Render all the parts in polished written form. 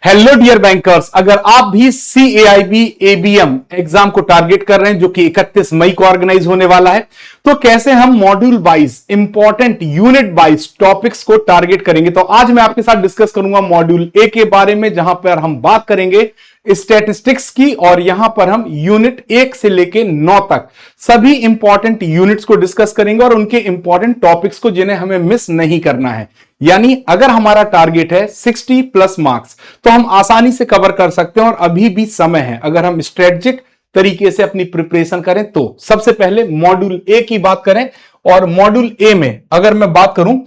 Hello dear bankers, अगर आप भी CAIB ABM एग्जाम को टारगेट कर रहे हैं जो कि 31 मई को ऑर्गेनाइज होने वाला है, तो कैसे हम module wise important unit wise topics को टारगेट करेंगे। तो आज मैं आपके साथ डिस्कस करूंगा मॉड्यूल ए के बारे में, जहां पर हम बात करेंगे स्टैटिस्टिक्स की, और यहां पर हम यूनिट 1 से लेके 9 तक सभी इंपॉर्टेंट यूनिट्स को डिस्कस करेंगे और उनके इंपॉर्टेंट टॉपिक्स को जिन्हें हमें मिस नहीं करना है। यानी अगर हमारा टारगेट है 60 प्लस मार्क्स, तो हम आसानी से कवर कर सकते हैं और अभी भी समय है अगर हम स्ट्रेटेजिक तरीके से अपनी प्रिपरेशन करें तो। सबसे पहले मॉड्यूल ए की बात करें, और मॉड्यूल ए में अगर मैं बात करूं,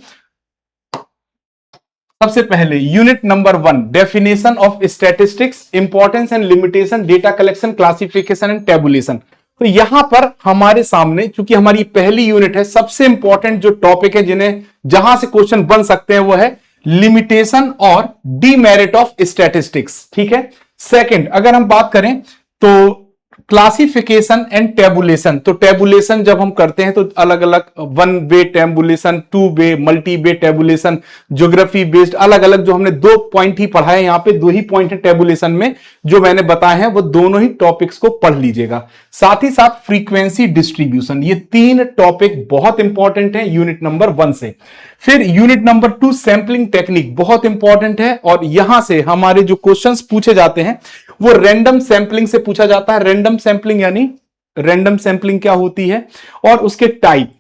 सबसे पहले unit number 1 definition of statistics, importance and limitation, data collection, classification and tabulation. तो यहां पर हमारे सामने, चूंकि हमारी पहली यूनिट है, सबसे इंपॉर्टेंट जो टॉपिक है जिन्हें जहां से क्वेश्चन बन सकते हैं वो है लिमिटेशन और डीमेरिट ऑफ स्टैटिस्टिक्स। ठीक है। सेकंड अगर हम बात करें तो क्लासिफिकेशन एंड टेबुलेशन। तो टेबुलेशन जब हम करते हैं तो अलग अलग 1 वे टेबुलेशन, 2 वे, मल्टी वे टेबुलेशन, ज्योग्राफी बेस्ड अलग अलग, जो हमने 2 पॉइंट ही पढ़ा है, यहां पे 2 ही पॉइंट है टेबुलेशन में जो मैंने बताए हैं, वो दोनों ही टॉपिक्स को पढ़ लीजिएगा। साथ ही साथ फ्रीक्वेंसी डिस्ट्रीब्यूशन, ये 3 टॉपिक बहुत इंपॉर्टेंट है यूनिट नंबर 1 से। फिर यूनिट नंबर 2 सैंपलिंग टेक्निक बहुत इंपॉर्टेंट है, और यहां से हमारे जो क्वेश्चंस पूछे जाते हैं वो रैंडम सैंपलिंग से पूछा जाता है। रैंडम सैंपलिंग यानी रैंडम सैंपलिंग क्या होती है और उसके टाइप,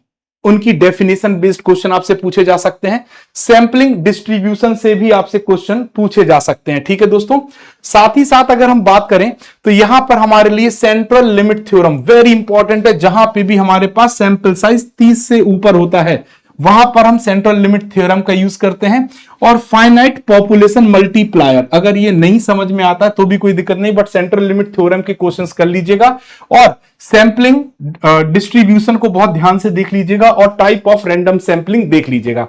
उनकी डेफिनेशन बेस्ड क्वेश्चन आपसे पूछे जा सकते हैं। सैंपलिंग डिस्ट्रीब्यूशन से भी आपसे क्वेश्चन पूछे जा सकते हैं। ठीक है दोस्तों। साथ ही साथ अगर हम बात करें तो यहां पर हमारे लिए central limit theorem very important है। जहां पे भी हमारे पास सैंपल साइज 30 से ऊपर होता है वहां पर हम सेंट्रल लिमिट थ्योरम का यूज करते हैं। और फाइनाइट पॉपुलेशन मल्टीप्लायर, अगर ये नहीं समझ में आता तो भी कोई दिक्कत नहीं, बट सेंट्रल लिमिट थ्योरम के क्वेश्चंस कर लीजिएगा। और सैंपलिंग डिस्ट्रीब्यूशन को बहुत ध्यान से देख लीजिएगा, और टाइप ऑफ रैंडम सैंपलिंग देख लीजिएगा।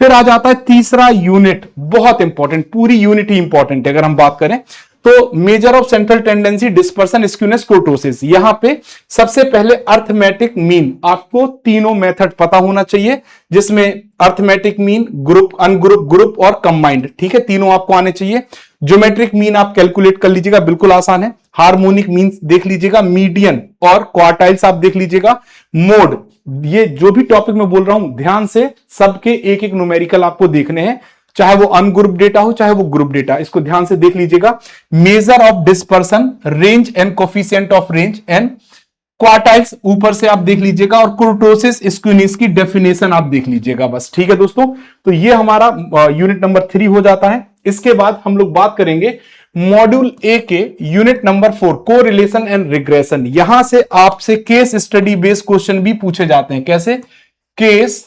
फिर आ जाता है तीसरा यूनिट, बहुत इंपॉर्टेंट, पूरी यूनिट ही इंपॉर्टेंट है। अगर हम बात करें तो measure of central tendency, dispersion, skewness, कुर्टोसिस। यहां पे सबसे पहले अर्थमेटिक मीन, आपको तीनों मेथड पता होना चाहिए, जिसमें arithmetic mean, group, ungroup, group और कंबाइंड। ठीक है, तीनों आपको आने चाहिए। ज्योमेट्रिक मीन आप कैलकुलेट कर लीजिएगा, बिल्कुल आसान है। हार्मोनिक मीन देख लीजिएगा, मीडियन और क्वार्टाइल्स आप देख लीजिएगा। मोड, ये जो भी टॉपिक मैं बोल रहा हूं ध्यान से सबके एक एक न्यूमेरिकल आपको देखने हैं, चाहे वो अनग्रुप डेटा हो चाहे वो ग्रुप डेटा, इसको ध्यान से देख लीजिएगा। Measure of dispersion, range and coefficient of range and quartiles ऊपर से आप देख लीजिएगा, और कुर्टोसिस स्क्यूनेस की डेफिनेशन आप देख लीजिएगा बस। ठीक है दोस्तों। तो ये हमारा यूनिट नंबर 3 हो जाता है। इसके बाद हम लोग बात करेंगे मॉड्यूल ए के unit number 4 correlation and regression. यहां से आपसे केस स्टडी बेस्ड क्वेश्चन भी पूछे जाते हैं। कैसे? केस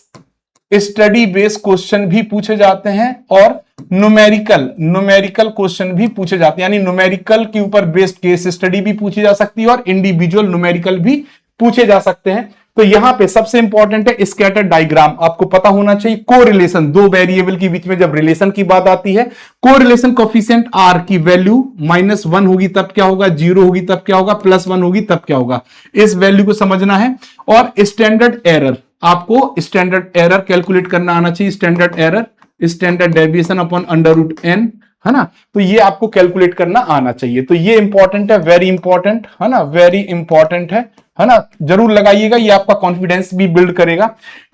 स्टडी बेस्ड क्वेश्चन भी पूछे जाते हैं, और न्यूमेरिकल क्वेश्चन भी पूछे जाते हैं। यानी न्यूमेरिकल के ऊपर बेस्ड केस स्टडी भी पूछी जा सकती है, और इंडिविजुअल न्यूमेरिकल भी पूछे जा सकते हैं। तो यहां पे सबसे इंपॉर्टेंट है स्कैटर डायग्राम, आपको पता होना चाहिए। कोरिलेशन, 2 वेरिएबल के बीच में जब रिलेशन की बात आती है, कोरिलेशन कोफिशिएंट R की वैल्यू -1 होगी तब क्या होगा, 0 होगी तब क्या होगा, +1 होगी तब क्या होगा, इस वैल्यू को समझना है। और स्टैंडर्ड एरर, आपको स्टैंडर्ड एरर कैलकुलेट करना आना चाहिए। Standard error, standard deviation upon √n, है ना, तो ये आपको कैलकुलेट करना आना चाहिए। तो ये इंपॉर्टेंट है, वेरी इंपॉर्टेंट है ना, वेरी इंपॉर्टेंट है ना, जरूर लगाइएगा, ये आपका कॉन्फिडेंस भी बिल्ड करेगा।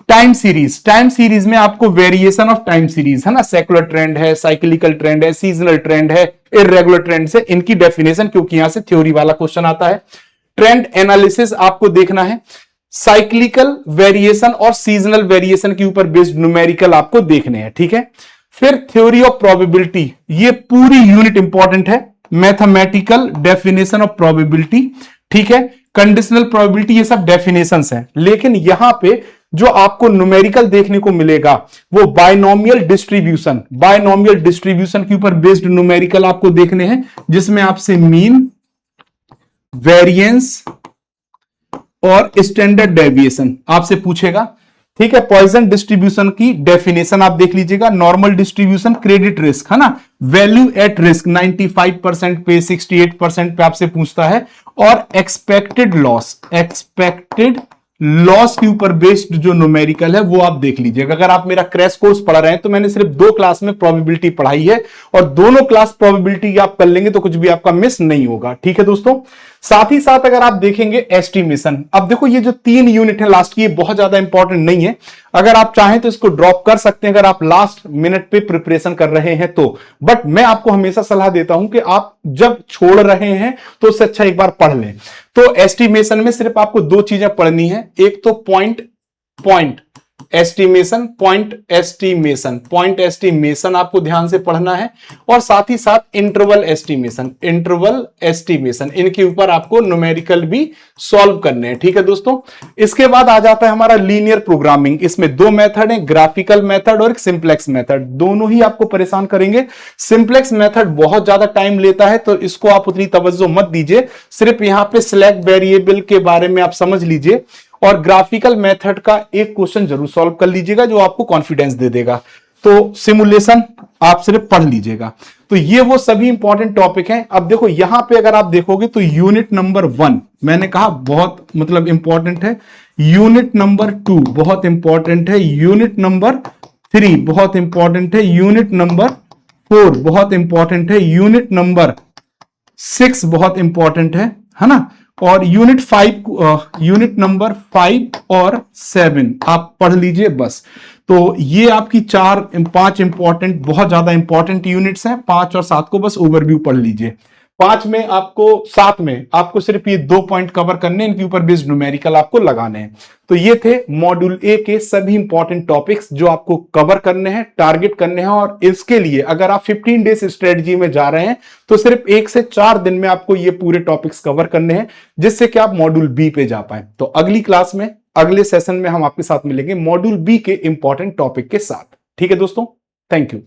टाइम सीरीज, टाइम सीरीज में आपको वेरिएशन ऑफ टाइम सीरीज, है ना, सेकुलर ट्रेंड है, साइक्लिकल ट्रेंड है, सीजनल ट्रेंड है, इर्रेगुलर ट्रेंड से इनकी डेफिनेशन, क्योंकि यहां से थ्योरी वाला क्वेश्चन आता है। ट्रेंड एनालिसिस आपको देखना है। साइक्लिकल वेरिएशन और सीजनल वेरिएशन के ऊपर बेस्ड न्यूमेरिकल आपको देखने हैं। ठीक है। फिर थ्योरी ऑफ प्रोबेबिलिटी, ये पूरी यूनिट इंपॉर्टेंट है। मैथमेटिकल डेफिनेशन ऑफ प्रोबेबिलिटी, ठीक है, कंडीशनल प्रोबेबिलिटी, ये सब डेफिनेशंस हैं। लेकिन यहां पे जो आपको न्यूमेरिकल देखने को मिलेगा वो बायनोमियल डिस्ट्रीब्यूशन, बायनोमियल डिस्ट्रीब्यूशन के ऊपर बेस्ड न्यूमेरिकल आपको देखने हैं, जिसमें आपसे मीन, वेरिएंस और स्टैंडर्ड डेविएशन आपसे पूछेगा। ठीक है। पॉइजन डिस्ट्रीब्यूशन की डेफिनेशन आप देख लीजिएगा। नॉर्मल डिस्ट्रीब्यूशन, क्रेडिट रिस्क, है ना, वैल्यू एट रिस्क 95% पे, 68% पे आपसे पूछता है। और एक्सपेक्टेड लॉस, एक्सपेक्टेड लॉस के ऊपर बेस्ड जो न्यूमेरिकल है वो आप देख लीजिएगा। अगर आप मेरा क्रैश कोर्स पढ़ रहे हैं तो मैंने सिर्फ 2 क्लास में प्रोबेबिलिटी पढ़ाई है और दोनों क्लास प्रोबेबिलिटी आप कर लेंगे तो कुछ भी आपका मिस नहीं होगा। ठीक है दोस्तों, साथ ही साथ अगर आप देखेंगे एस्टिमेशन, अब देखो ये जो 3 यूनिट है लास्ट की, ये बहुत ज्यादा इंपॉर्टेंट नहीं है, अगर आप चाहें तो इसको ड्रॉप कर सकते हैं अगर आप लास्ट मिनट पे प्रिपरेशन कर रहे हैं तो, बट मैं आपको हमेशा सलाह देता हूं कि आप जब छोड़ रहे हैं तो उससे अच्छा एक बार पढ़ लें। तो एस्टिमेशन में सिर्फ आपको 2 चीजें पढ़नी है, एक तो पॉइंट एस्टिमेशन, पॉइंट एस्टिमेशन आपको ध्यान से पढ़ना है, और साथ ही साथ इंटरवल एस्टिमेशन, इनके ऊपर आपको न्यूमेरिकल भी सॉल्व करने हैं। ठीक है दोस्तों, इसके बाद आ जाता है हमारा लीनियर प्रोग्रामिंग। इसमें 2 मेथड हैं, ग्राफिकल मेथड और एक सिंप्लेक्स मेथड, दोनों ही आपको परेशान करेंगे। सिंप्लेक्स मेथड बहुत ज्यादा टाइम लेता है तो इसको आप उतनी तवज्जो मत दीजिए, सिर्फ यहां पे सिलेक्ट वेरिएबल के बारे में आप समझ लीजिए और ग्राफिकल मेथड का एक क्वेश्चन जरूर सॉल्व कर लीजिएगा जो आपको कॉन्फिडेंस दे देगा। तो सिमुलेशन आप सिर्फ पढ़ लीजिएगा। तो ये वो सभी इंपॉर्टेंट टॉपिक हैं। अब देखो यहां पे अगर आप देखोगे तो यूनिट नंबर 1 मैंने कहा बहुत मतलब इंपॉर्टेंट है, यूनिट नंबर 2 बहुत इंपॉर्टेंट है, यूनिट नंबर 3 बहुत इंपॉर्टेंट है, यूनिट नंबर 4 बहुत इंपॉर्टेंट है, यूनिट नंबर 6 बहुत इंपॉर्टेंट है ना, और यूनिट नंबर 5 और 7 आप पढ़ लीजिए बस। तो ये आपकी 5 इंपॉर्टेंट बहुत ज्यादा इंपॉर्टेंट यूनिट्स हैं, 5 और 7 को बस ओवरव्यू पढ़ लीजिए। 7 में आपको सिर्फ ये 2 पॉइंट कवर करने, इनके ऊपर बेस्ड न्यूमेरिकल आपको लगाने हैं। तो ये थे मॉड्यूल ए के सभी इंपॉर्टेंट टॉपिक्स जो आपको कवर करने हैं, टारगेट करने हैं, और इसके लिए अगर आप 15 डेज स्ट्रेटजी में जा रहे हैं तो सिर्फ 1 से 4 दिन में आपको ये पूरे टॉपिक्स कवर करने हैं, जिससे कि आप मॉड्यूल बी पे जा पाए। तो अगली क्लास में, अगले सेशन में हम आपके साथ मिलेंगे मॉड्यूल बी के इंपॉर्टेंट टॉपिक के साथ। ठीक है दोस्तों, थैंक यू।